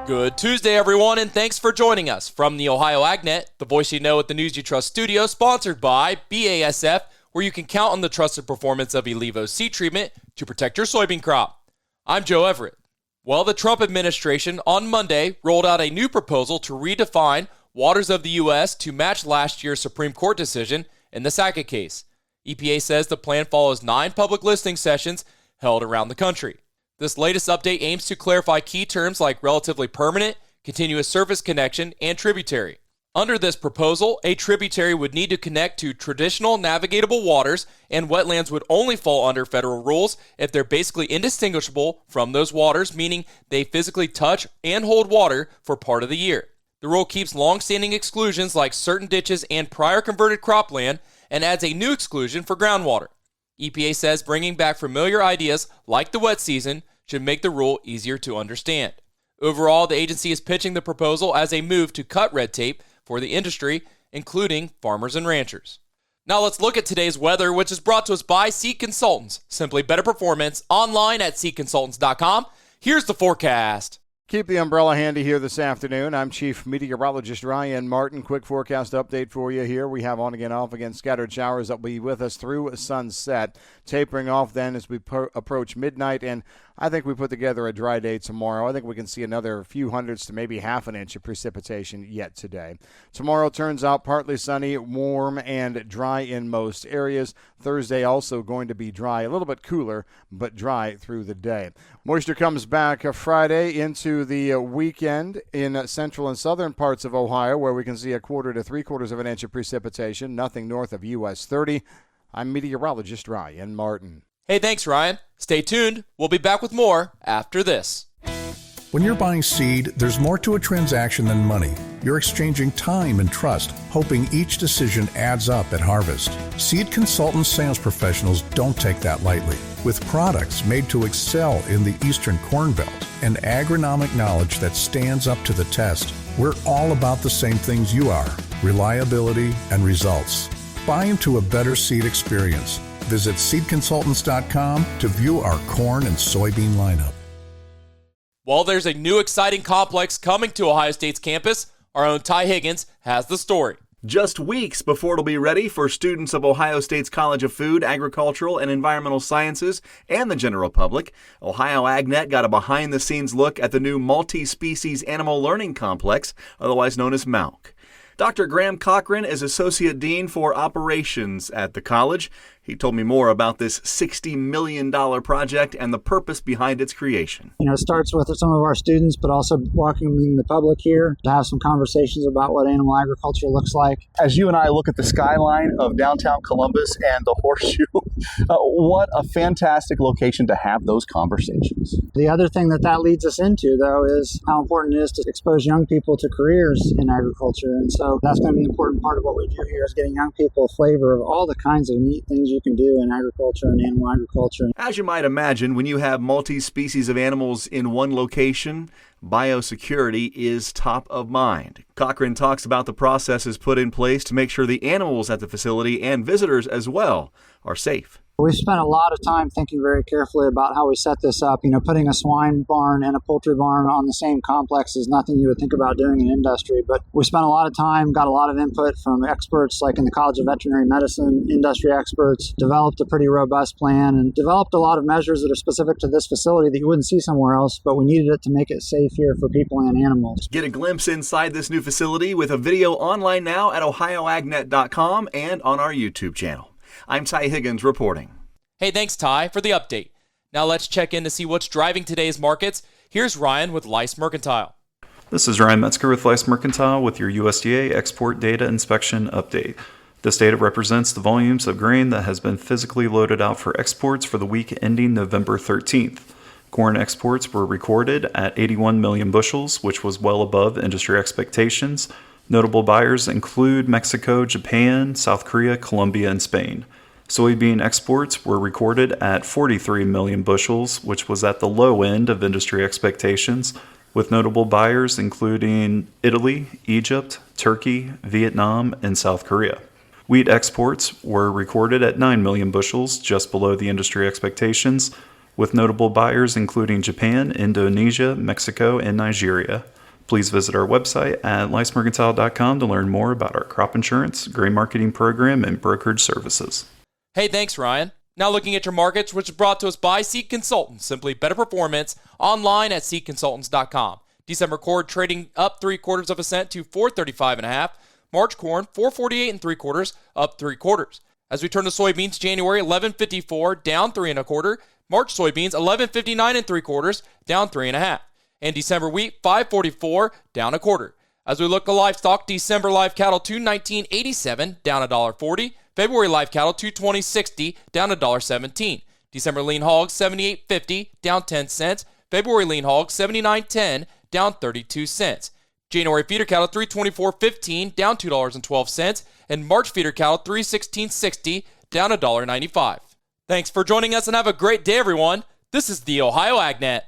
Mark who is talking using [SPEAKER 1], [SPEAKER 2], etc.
[SPEAKER 1] Good Tuesday, everyone, and thanks for joining us from the Ohio AgNet, the voice you know at the News You Trust studio, sponsored by BASF, where you can count on the trusted performance of Elevo seed treatment to protect your soybean crop. I'm Joe Everett. Well, the Trump administration on Monday rolled out a new proposal to redefine waters of the U.S. to match last year's Supreme Court decision in the Sackett case. EPA says the plan follows 9 public listening sessions held around the country. This latest update aims to clarify key terms like relatively permanent, continuous surface connection, and tributary. Under this proposal, a tributary would need to connect to traditional navigatable waters, and wetlands would only fall under federal rules if they're basically indistinguishable from those waters, meaning they physically touch and hold water for part of the year. The rule keeps long-standing exclusions like certain ditches and prior converted cropland and adds a new exclusion for groundwater. EPA says bringing back familiar ideas like the wet season should make the rule easier to understand. Overall, the agency is pitching the proposal as a move to cut red tape for the industry, including farmers and ranchers. Now let's look at today's weather, which is brought to us by Seed Consultants. Simply better performance online at seedconsultants.com. Here's the forecast.
[SPEAKER 2] Keep the umbrella handy here this afternoon. I'm Chief Meteorologist Ryan Martin. Quick forecast update for you here. We have on again, off again scattered showers that will be with us through sunset. Tapering off then as we approach midnight, and I think we put together a dry day tomorrow. I think we can see another few hundredths to maybe half an inch of precipitation yet today. Tomorrow turns out partly sunny, warm, and dry in most areas. Thursday also going to be dry, a little bit cooler, but dry through the day. Moisture comes back Friday into the weekend in central and southern parts of Ohio, where we can see 1/4 to 3/4 of an inch of precipitation, nothing north of US 30. I'm meteorologist Ryan Martin.
[SPEAKER 1] Hey, thanks, Ryan. Stay tuned. We'll be back with more after this.
[SPEAKER 3] When you're buying seed, there's more to a transaction than money. You're exchanging time and trust, hoping each decision adds up at harvest. Seed Consultants sales professionals don't take that lightly. With products made to excel in the Eastern Corn Belt and agronomic knowledge that stands up to the test, we're all about the same things you are: reliability and results. Buy into a better seed experience. Visit seedconsultants.com to view our corn and soybean lineup.
[SPEAKER 1] Well, there's a new exciting complex coming to Ohio State's campus. Our own Ty Higgins has the story.
[SPEAKER 4] Just weeks before it'll be ready for students of Ohio State's College of Food, Agricultural, and Environmental Sciences and the general public, Ohio AgNet got a behind-the-scenes look at the new multi-species animal learning complex, otherwise known as MALC. Dr. Graham Cochran is Associate Dean for Operations at the college. He told me more about this $60 million project and the purpose behind its creation.
[SPEAKER 5] It starts with some of our students, but also welcoming the public here to have some conversations about what animal agriculture looks like.
[SPEAKER 4] As you and I look at the skyline of downtown Columbus and the Horseshoe, what a fantastic location to have those conversations.
[SPEAKER 5] The other thing that leads us into, though, is how important it is to expose young people to careers in agriculture. And so that's going to be an important part of what we do here, is getting young people a flavor of all the kinds of neat things you can do in agriculture and animal agriculture.
[SPEAKER 4] As you might imagine, when you have multi-species of animals in one location, biosecurity is top of mind. Cochran talks about the processes put in place to make sure the animals at the facility and visitors as well are safe.
[SPEAKER 5] We've spent a lot of time thinking very carefully about how we set this up. Putting a swine barn and a poultry barn on the same complex is nothing you would think about doing in industry. But we spent a lot of time, got a lot of input from experts like in the College of Veterinary Medicine, industry experts, developed a pretty robust plan, and developed a lot of measures that are specific to this facility that you wouldn't see somewhere else, but we needed it to make it safe here for people and animals.
[SPEAKER 4] Get a glimpse inside this new facility with a video online now at ohioagnet.com and on our YouTube channel. I'm Ty Higgins reporting.
[SPEAKER 1] Hey, thanks, Ty, for the update. Now let's check in to see what's driving today's markets. Here's Ryan with Lice Mercantile.
[SPEAKER 6] This is Ryan Metzger with Lice Mercantile with your USDA export data inspection update. This data represents the volumes of grain that has been physically loaded out for exports for the week ending November 13th. Corn exports were recorded at 81 million bushels, which was well above industry expectations. Notable buyers include Mexico, Japan, South Korea, Colombia, and Spain. Soybean exports were recorded at 43 million bushels, which was at the low end of industry expectations, with notable buyers including Italy, Egypt, Turkey, Vietnam, and South Korea. Wheat exports were recorded at 9 million bushels, just below the industry expectations. with notable buyers including Japan, Indonesia, Mexico, and Nigeria. Please visit our website at licemercantile.com to learn more about our crop insurance, grain marketing program, and brokerage services.
[SPEAKER 1] Hey, thanks, Ryan. Now looking at your markets, which is brought to us by Seed Consultants. Simply better performance online at seedconsultants.com. December corn trading up 0.75 cents to $4.35.5. March corn 4.48 3/4, up 3/4. As we turn to soybeans, January 11.54, down 3.25. March soybeans 11.59 3/4, down 3.5. And December wheat 5.44, down 1/4. As we look to livestock, December live cattle 219.87, down $1.40. February live cattle 220.60, down $1.17. December lean hogs 78.50, down 10 cents. February lean hogs 79.10, down 32 cents. January feeder cattle 324.15, down $2.12, and March feeder cattle 316.60, down $1.95. Thanks for joining us and have a great day, everyone. This is the Ohio AgNet.